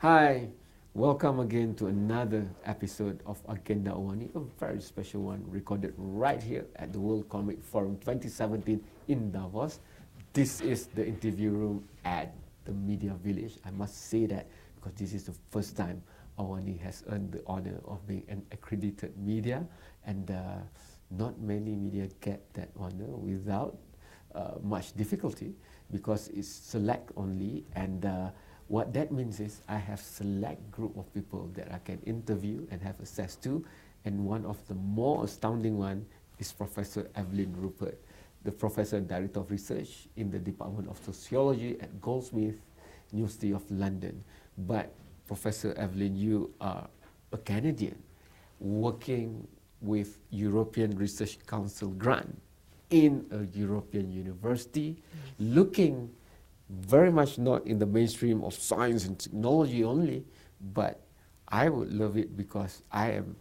Hi, welcome again to another episode of Agenda AWANI, a very special one recorded right here at the World Economic Forum 2017 in Davos. This is the interview room at the Media Village. I must say that because this is the first time AWANI has earned the honor of being an accredited media, and not many media get that honor without much difficulty because it's select only, and what that means is I have select group of people that I can interview and have access to, and one of the more astounding one is Professor Evelyn Rupert, the Professor and Director of Research in the Department of Sociology at Goldsmiths, University of London. But Professor Evelyn, you are a Canadian working with European Research Council grant in a European university, looking very much not in the mainstream of science and technology only, but I would love it because I am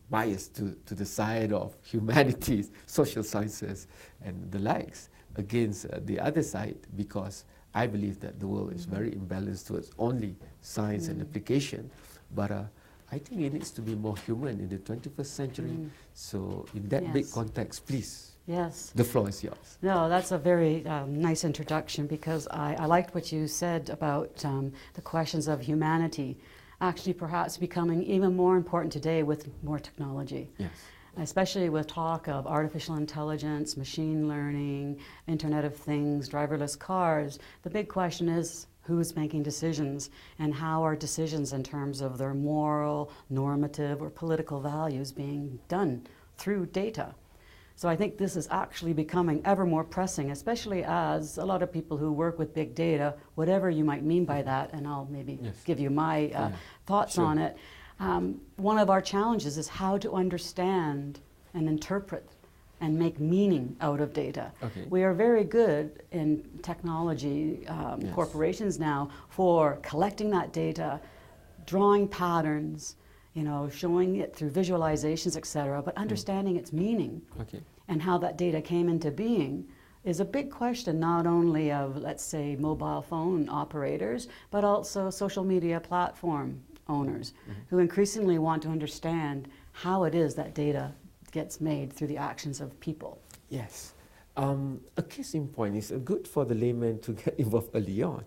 biased to the side of humanities, social sciences, and the likes, against the other side, because I believe that the world is very imbalanced towards only science and application, but I think it needs to be more human in the 21st century. So in that big context, please. Yes. The floor is yours. No, that's a very nice introduction, because I liked what you said about the questions of humanity actually perhaps becoming even more important today with more technology. Yes. Especially with talk of artificial intelligence, machine learning, Internet of Things, driverless cars. The big question is who's making decisions, and how are decisions in terms of their moral, normative, or political values being done through data. So I think this is actually becoming ever more pressing, especially as a lot of people who work with big data, whatever you might mean by that, and I'll maybe give you my thoughts on it. One of our challenges is how to understand and interpret and make meaning out of data. We are very good in technology corporations now for collecting that data, drawing patterns, you know, showing it through visualizations, etc., but understanding its meaning and how that data came into being is a big question, not only of, let's say, mobile phone operators, but also social media platform owners who increasingly want to understand how it is that data gets made through the actions of people. Yes. A case in point is good for the layman to get involved early on.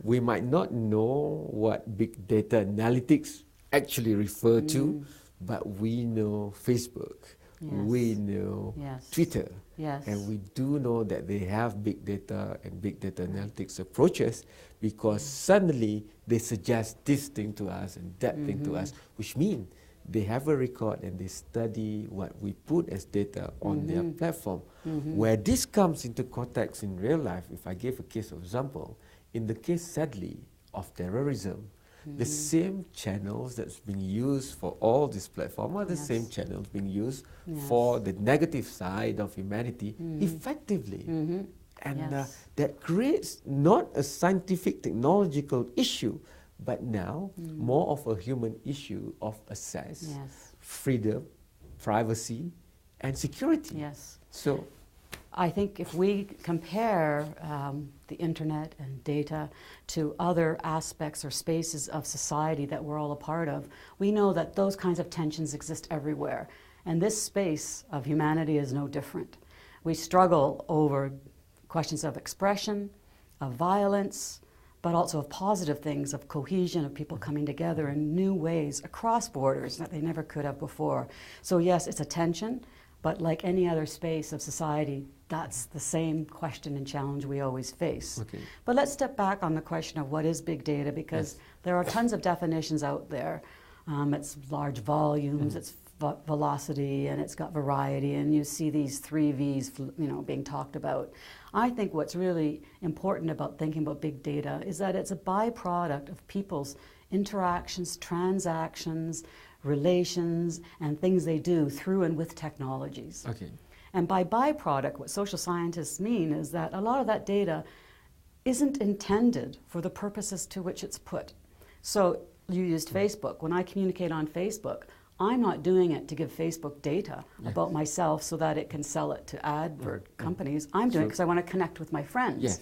We might not know what big data analytics actually refer to, but we know Facebook, we know Twitter, and we do know that they have big data and big data analytics approaches, because suddenly they suggest this thing to us and that thing to us, which means they have a record and they study what we put as data on their platform. Where this comes into context in real life, if I give a case of example, in the case, sadly, of terrorism, the same channels that's being used for all these platforms are the same channels being used for the negative side of humanity effectively. And that creates not a scientific technological issue, but now more of a human issue of access, freedom, privacy, and security. So I think if we compare the internet and data to other aspects or spaces of society that we're all a part of, we know that those kinds of tensions exist everywhere. And this space of humanity is no different. We struggle over questions of expression, of violence, but also of positive things, of cohesion, of people coming together in new ways across borders that they never could have before. So yes, it's a tension, but like any other space of society, that's the same question and challenge we always face. But let's step back on the question of what is big data, because there are tons of definitions out there. It's large volumes, it's velocity, and it's got variety, and you see these 3 V's, you know, being talked about. I think what's really important about thinking about big data is that it's a byproduct of people's interactions, transactions, relations, and things they do through and with technologies. And by byproduct, what social scientists mean is that a lot of that data isn't intended for the purposes to which it's put. So you used Facebook. When I communicate on Facebook, I'm not doing it to give Facebook data about myself so that it can sell it to advert companies. I'm doing it because I want to connect with my friends.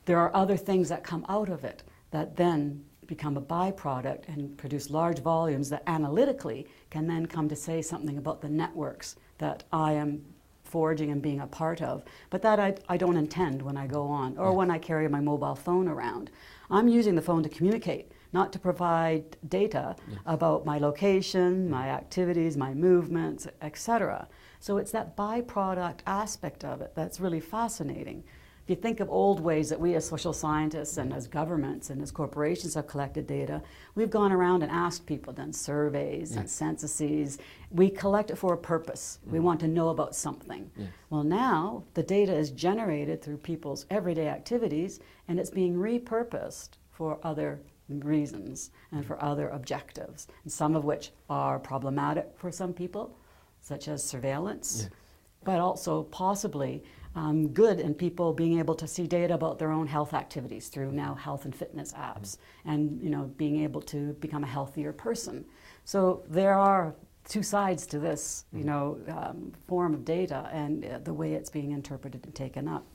There are other things that come out of it that then become a byproduct and produce large volumes that analytically can then come to say something about the networks that I am forging and being a part of, but that I don't intend when I go on or when I carry my mobile phone around. I'm using the phone to communicate, not to provide data about my location, my activities, my movements, etc. So it's that byproduct aspect of it that's really fascinating. If you think of old ways that we as social scientists and as governments and as corporations have collected data, we've gone around and asked people, done surveys and censuses. We collect it for a purpose. We want to know about something. Well, now the data is generated through people's everyday activities, and it's being repurposed for other reasons and for other objectives, and some of which are problematic for some people, such as surveillance, but also possibly good in people being able to see data about their own health activities through now health and fitness apps, and being able to become a healthier person. So there are two sides to this form of data and the way it's being interpreted and taken up.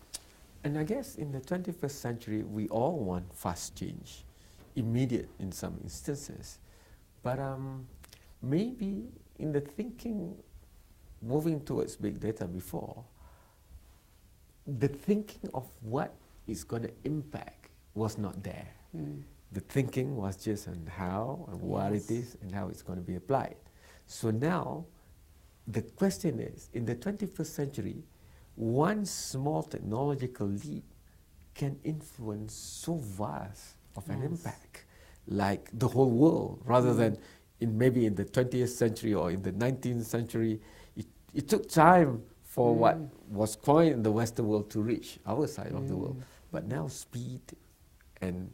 And I guess in the 21st century, we all want fast change, immediate in some instances. But maybe in the thinking, moving towards big data before, the thinking of what is going to impact was not there. The thinking was just on how and what it is and how it's going to be applied. So now, the question is, in the 21st century, one small technological leap can influence so vast of an impact, like the whole world, rather than maybe in the 20th century or in the 19th century. It took time for what was coined in the Western world to reach our side of the world. But now speed and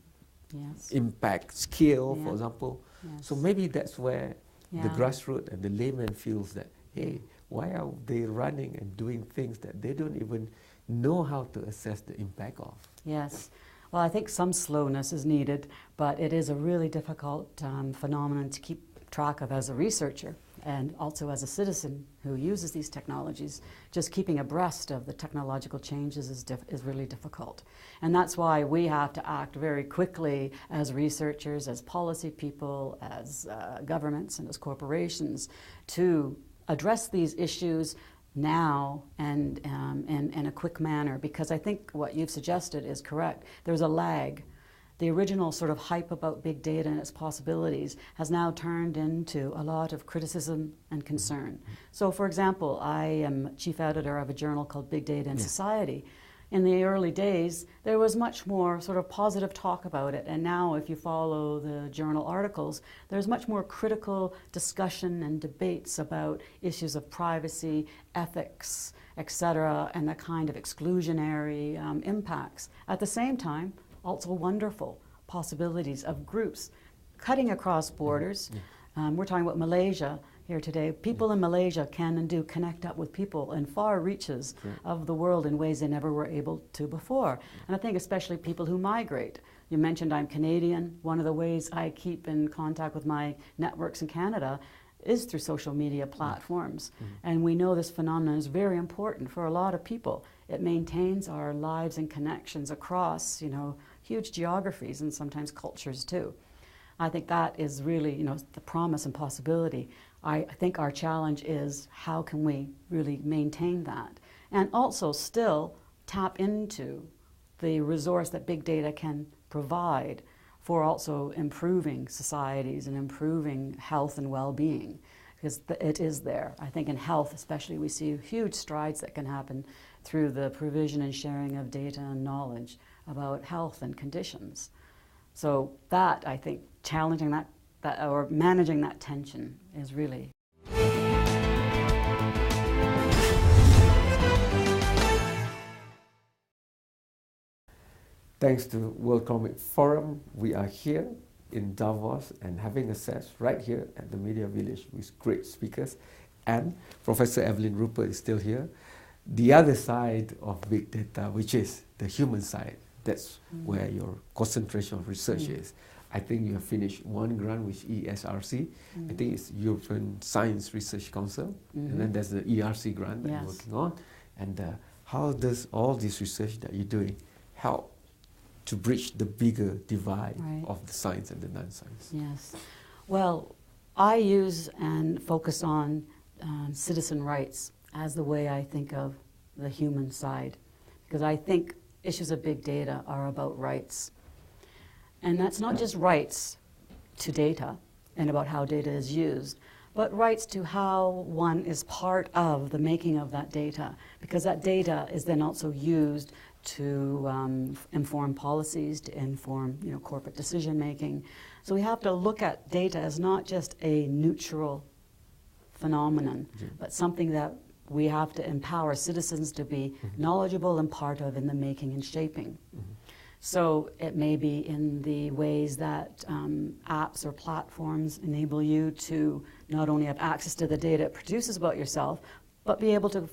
impact, scale, for example. So maybe that's where the grassroots and the layman feels that, hey, why are they running and doing things that they don't even know how to assess the impact of? Yes. Well, I think some slowness is needed, but it is a really difficult phenomenon to keep track of as a researcher and also as a citizen who uses these technologies. Just keeping abreast of the technological changes is really difficult. And that's why we have to act very quickly as researchers, as policy people, as governments and as corporations to address these issues now and in a quick manner, because I think what you've suggested is correct. There's a lag. The original sort of hype about big data and its possibilities has now turned into a lot of criticism and concern. So for example, I am chief editor of a journal called Big Data and Society. In the early days, there was much more sort of positive talk about it, and now if you follow the journal articles, there's much more critical discussion and debates about issues of privacy, ethics, etc., and the kind of exclusionary impacts. At the same time, also wonderful possibilities of groups cutting across borders. We're talking about Malaysia here today. People in Malaysia can and do connect up with people in far reaches of the world in ways they never were able to before. And I think especially people who migrate. You mentioned I'm Canadian. One of the ways I keep in contact with my networks in Canada is through social media platforms. And we know this phenomenon is very important for a lot of people. It maintains our lives and connections across, huge geographies and sometimes cultures too. I think that is really, the promise and possibility. I think our challenge is how can we really maintain that and also still tap into the resource that big data can provide for also improving societies and improving health and well-being, because it is there. I think in health especially we see huge strides that can happen through the provision and sharing of data and knowledge about health and conditions. So that, I think, challenging that or managing that tension is really. Thanks to World Economic Forum, we are here in Davos and having access right here at the Media Village with great speakers. And Professor Evelyn Rupert is still here. The other side of big data, which is the human side, that's where your concentration of research is. I think you have finished one grant with ESRC. I think it's European Science Research Council. And then there's the ERC grant that you're working on. And how does all this research that you're doing help to bridge the bigger divide Right. of the science and the non-science? Yes. Well, I use and focus on citizen rights as the way I think of the human side, because I think issues of big data are about rights. And that's not just rights to data and about how data is used, but rights to how one is part of the making of that data, because that data is then also used to inform policies, to inform corporate decision making. So we have to look at data as not just a neutral phenomenon, but something that we have to empower citizens to be knowledgeable and part of in the making and shaping. So it may be in the ways that apps or platforms enable you to not only have access to the data it produces about yourself, but be able to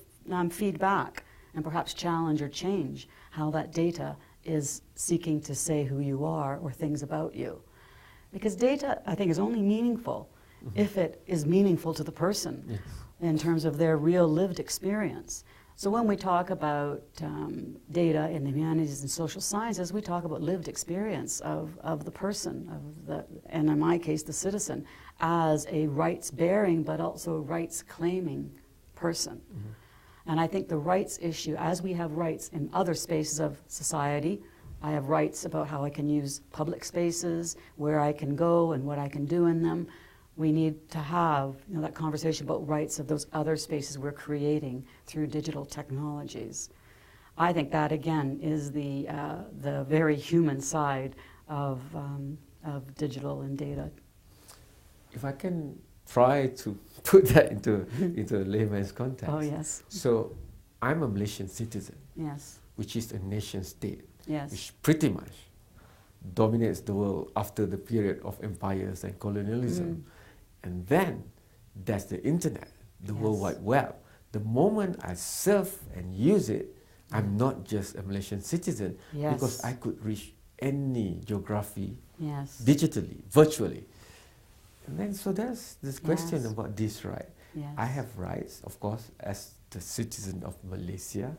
feed back and perhaps challenge or change how that data is seeking to say who you are or things about you. Because data, I think, is only meaningful if it is meaningful to the person in terms of their real lived experience. So when we talk about data in the humanities and social sciences, we talk about lived experience of the person, and in my case, the citizen, as a rights-bearing but also rights-claiming person. And I think the rights issue, as we have rights in other spaces of society, I have rights about how I can use public spaces, where I can go and what I can do in them. We need to have that conversation about rights of those other spaces we're creating through digital technologies. I think that, again, is the very human side of digital and data. If I can try to put that into a layman's context. Oh, yes. So I'm a Malaysian citizen, Yes. which is a nation state, Yes. which pretty much dominates the world after the period of empires and colonialism. And then there's the internet, the World Wide Web. The moment I surf and use it, I'm not just a Malaysian citizen, because I could reach any geography digitally, virtually. And then so there's this question about this right. I have rights, of course, as the citizen of Malaysia,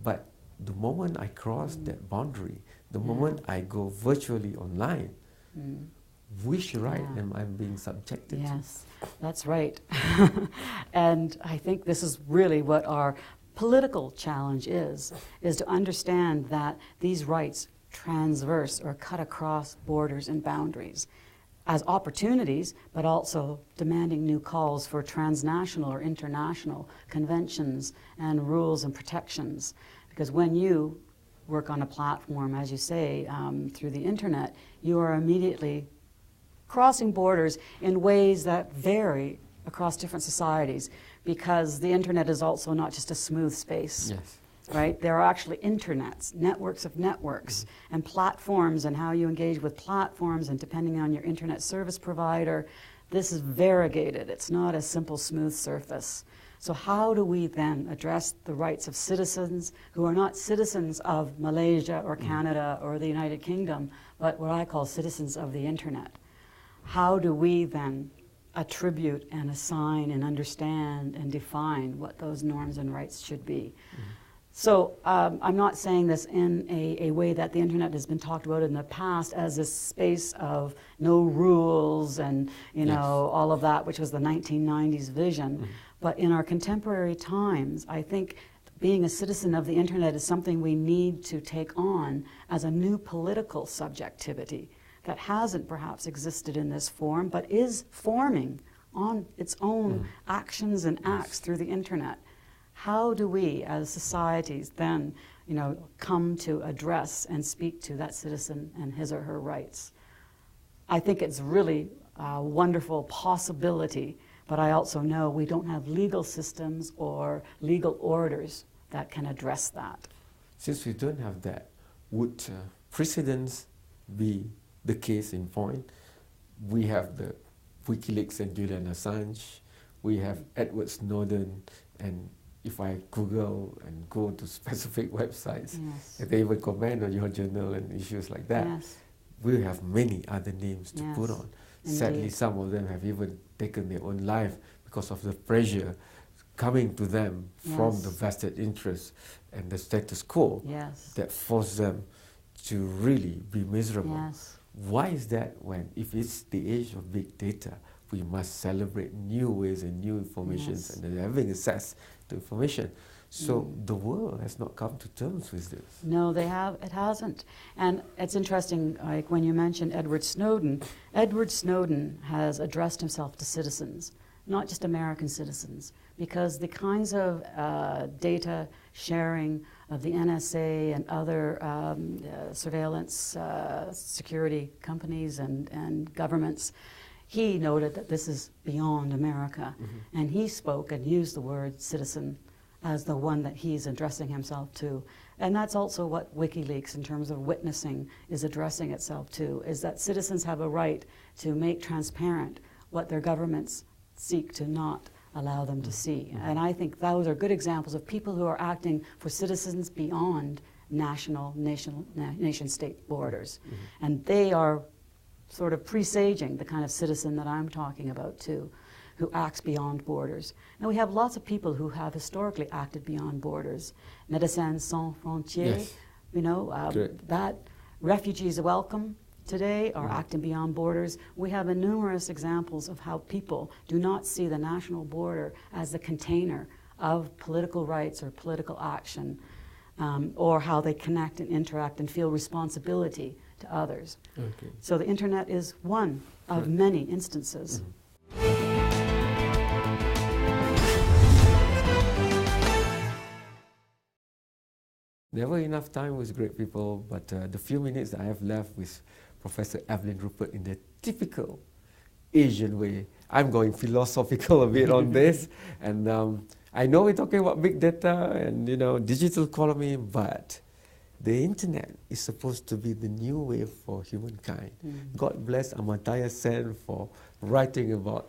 but the moment I cross that boundary, the moment I go virtually online, which right am I being subjected to? Yes, that's right. And I think this is really what our political challenge is to understand that these rights transverse or cut across borders and boundaries as opportunities, but also demanding new calls for transnational or international conventions and rules and protections. Because when you work on a platform, as you say, through the internet, you are immediately crossing borders in ways that vary across different societies, because the internet is also not just a smooth space. Yes. Right? There are actually internets, networks of networks, and platforms, and how you engage with platforms, and depending on your internet service provider, this is variegated. It's not a simple, smooth surface. So how do we then address the rights of citizens who are not citizens of Malaysia or Canada or the United Kingdom, but what I call citizens of the internet? How do we then attribute and assign and understand and define what those norms and rights should be? So I'm not saying this in a way that the internet has been talked about in the past as a space of no rules and all of that, which was the 1990s vision. But in our contemporary times, I think being a citizen of the internet is something we need to take on as a new political subjectivity that hasn't perhaps existed in this form, but is forming on its own actions and acts through the internet. How do we, as societies, then, come to address and speak to that citizen and his or her rights? I think it's really a wonderful possibility, but I also know we don't have legal systems or legal orders that can address that. Since we don't have that, would precedents be the case in point? We have the WikiLeaks and Julian Assange, we have Edward Snowden, and if I Google and go to specific websites, and they even comment on your journal and issues like that, we have many other names to put on. Indeed. Sadly, some of them have even taken their own life because of the pressure coming to them from the vested interests and the status quo that forced them to really be miserable. Yes. Why is that when, if it's the age of big data, we must celebrate new ways and new information Yes. and having access to information? So the world has not come to terms with this. No, it hasn't. And it's interesting, like when you mentioned Edward Snowden has addressed himself to citizens, not just American citizens, because the kinds of data sharing of the NSA and other surveillance security companies and governments, he noted that this is beyond America. And he spoke and used the word citizen as the one that he's addressing himself to. And that's also what WikiLeaks, in terms of witnessing, is addressing itself to, is that citizens have a right to make transparent what their governments seek to not allow them to see. And I think those are good examples of people who are acting for citizens beyond nation-state borders. And they are sort of presaging the kind of citizen that I'm talking about too, who acts beyond borders. And we have lots of people who have historically acted beyond borders. Médecins Sans Frontières, Yes. you know, that refugees welcome today are acting beyond borders. We have numerous examples of how people do not see the national border as the container of political rights or political action, or how they connect and interact and feel responsibility to others. Okay. So the internet is one of many instances. Never enough time with great people, but the few minutes that I have left with Professor Evelyn Rupert in the typical Asian way, I'm going philosophical a bit on this, and I know we're talking about big data and digital economy, but the internet is supposed to be the new way for humankind. God bless Amartya Sen for writing about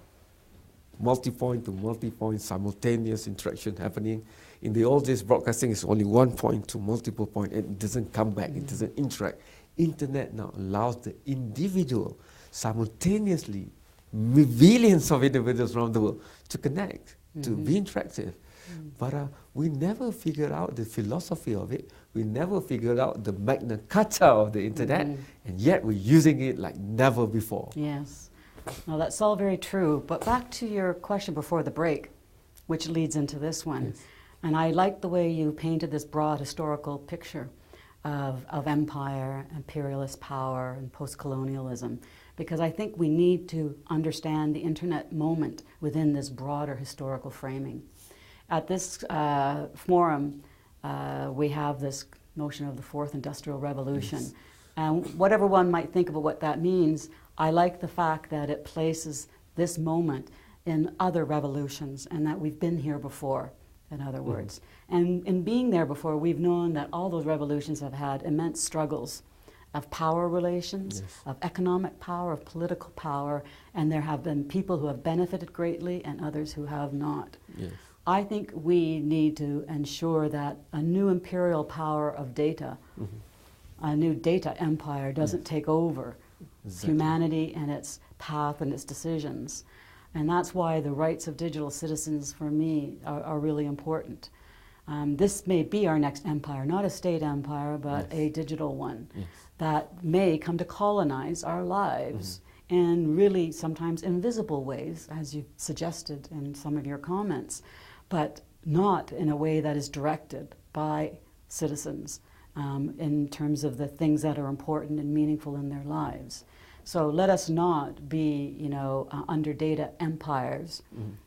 multi-point to multi-point simultaneous interaction happening. In the old days, broadcasting is only one point to multiple point, and it doesn't come back, it doesn't interact. Internet now allows the individual simultaneously, millions of individuals around the world, to connect, to be interactive. But we never figured out the philosophy of it. We never figured out the Magna Carta of the internet, and yet we're using it like never before. Yes. No, that's all very true. But back to your question before the break, which leads into this one. Yes. And I like the way you painted this broad historical picture of empire, imperialist power, and post-colonialism, because I think we need to understand the internet moment within this broader historical framing. At this forum, we have this notion of the Fourth Industrial Revolution. Yes. And whatever one might think about what that means, I like the fact that it places this moment in other revolutions and that we've been here before, in other words. And in being there before, we've known that all those revolutions have had immense struggles of power relations, of economic power, of political power, and there have been people who have benefited greatly and others who have not. Yes. I think we need to ensure that a new imperial power of data, a new data empire doesn't take over humanity and its path and its decisions. And that's why the rights of digital citizens, for me, are really important. This may be our next empire, not a state empire, but a digital one that may come to colonize our lives in really sometimes invisible ways, as you suggested in some of your comments, but not in a way that is directed by citizens in terms of the things that are important and meaningful in their lives. So let us not be, under data empires.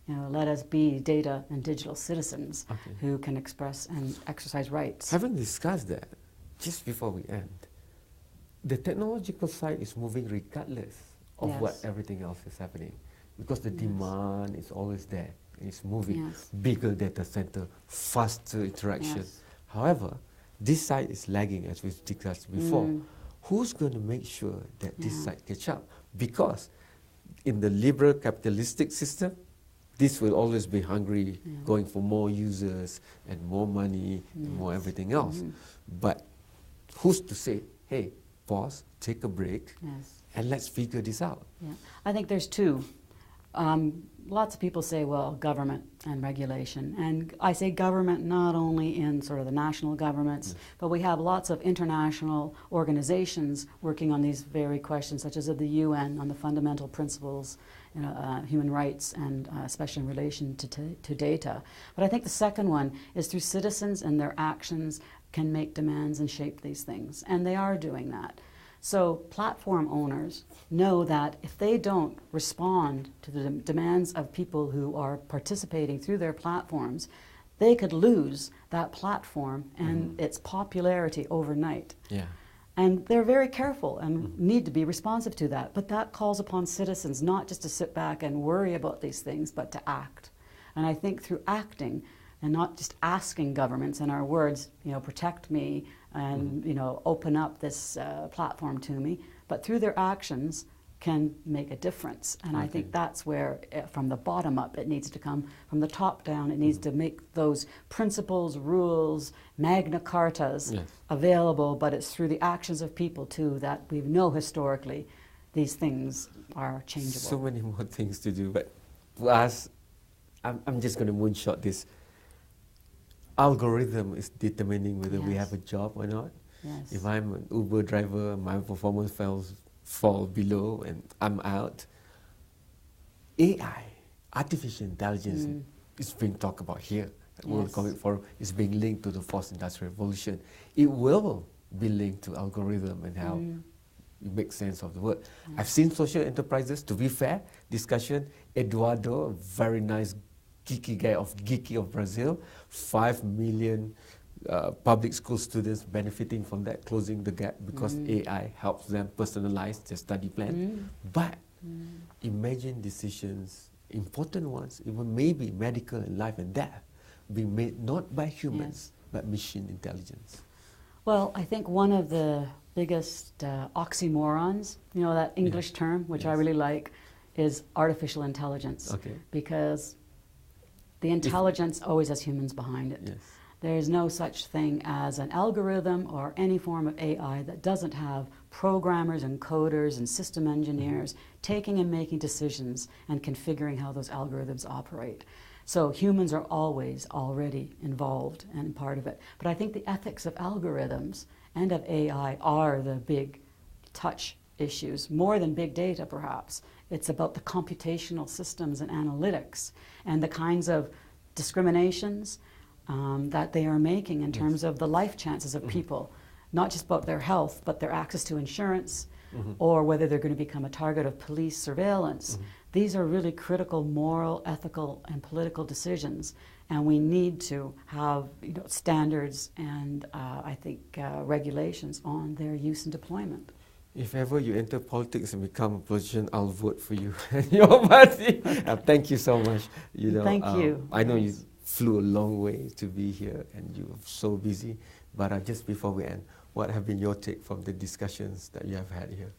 Let us be data and digital citizens who can express and exercise rights. Having discussed that, just before we end, the technological side is moving regardless of what everything else is happening, because the demand is always there. It's moving. Bigger data center, faster interaction. However, this side is lagging, as we discussed before. Who's going to make sure that this side catch up? Because in the liberal capitalistic system, this will always be hungry, going for more users and more money and more everything else. But who's to say, hey, pause, take a break, and let's figure this out? I think there's two. lots of people say, well, government and regulation. And I say government not only in sort of the national governments, but we have lots of international organizations working on these very questions, such as at the UN on the fundamental principles, human rights, and especially in relation to data. But I think the second one is through citizens and their actions can make demands and shape these things. And they are doing that. So platform owners know that if they don't respond to the demands of people who are participating through their platforms, they could lose that platform and its popularity overnight. Yeah. And they're very careful and need to be responsive to that. But that calls upon citizens not just to sit back and worry about these things, but to act. And I think through acting, and not just asking governments in our words, protect me and, open up this platform to me, but through their actions can make a difference. And I think that's where, from the bottom up, it needs to come. From the top down, it needs to make those principles, rules, Magna Cartas available, but it's through the actions of people, too, that we know historically these things are changeable. So many more things to do, but for us, I'm just going to moonshot this. Algorithm is determining whether we have a job or not. Yes. If I'm an Uber driver, my performance fall below and I'm out. AI, artificial intelligence, is being talked about here at World Economic Forum. It's being linked to the fourth industrial revolution. It will be linked to algorithm and how you make sense of the word. I've seen social enterprises, to be fair, discussion. Eduardo, a very nice geeky of Brazil, 5 million public school students benefiting from that, closing the gap because AI helps them personalize their study plan. But imagine decisions, important ones, even maybe medical and life and death, being made not by humans, but machine intelligence. Well, I think one of the biggest oxymorons, that English term, which I really like, is artificial intelligence. Because the intelligence always has humans behind it. There is no such thing as an algorithm or any form of AI that doesn't have programmers and coders and system engineers taking and making decisions and configuring how those algorithms operate. So humans are always already involved and part of it. But I think the ethics of algorithms and of AI are the big touch issues, more than big data perhaps. It's about the computational systems and analytics and the kinds of discriminations that they are making in terms of the life chances of people, not just about their health, but their access to insurance or whether they're going to become a target of police surveillance. These are really critical moral, ethical, and political decisions, and we need to have standards and I think regulations on their use and deployment. If ever you enter politics and become a politician, I'll vote for you and your party. Thank you so much. Thank you. I know you flew a long way to be here and you're so busy, but just before we end, what have been your take from the discussions that you have had here?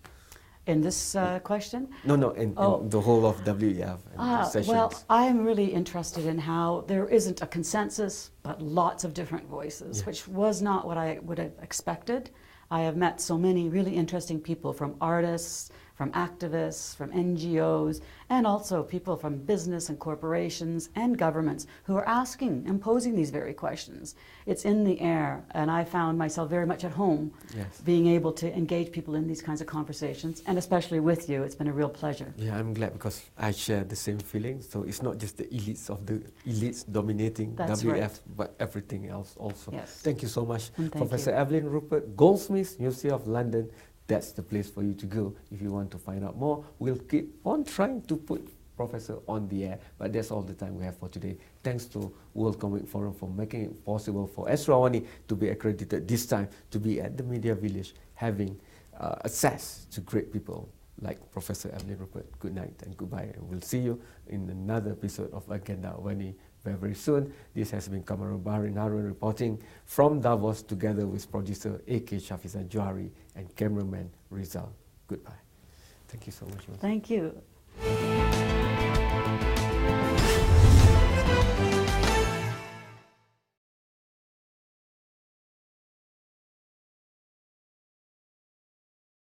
In this question? No, in the whole of WEF and the sessions. Well, I'm really interested in how there isn't a consensus, but lots of different voices, which was not what I would have expected. I have met so many really interesting people, from artists, from activists, from NGOs, and also people from business and corporations and governments who are asking and posing these very questions. It's in the air, and I found myself very much at home being able to engage people in these kinds of conversations, and especially with you. It's been a real pleasure. Yeah, I'm glad because I share the same feelings. So it's not just the elites of the elites dominating WEF, but everything else also. Thank you so much, Professor Evelyn Rupert, Goldsmiths, Museum of London. That's the place for you to go if you want to find out more. We'll keep on trying to put Professor on the air, but that's all the time we have for today. Thanks to World Economic Forum for making it possible for AWANI to be accredited this time, to be at the Media Village, having access to great people like Professor Evelyn Rupert. Good night and goodbye, and we'll see you in another episode of Agenda AWANI very soon. This has been Kamarul Bahari Narun reporting from Davos together with producer A.K. Shafizan Johari and cameraman Rizal. Goodbye. Thank you so much. Thank you.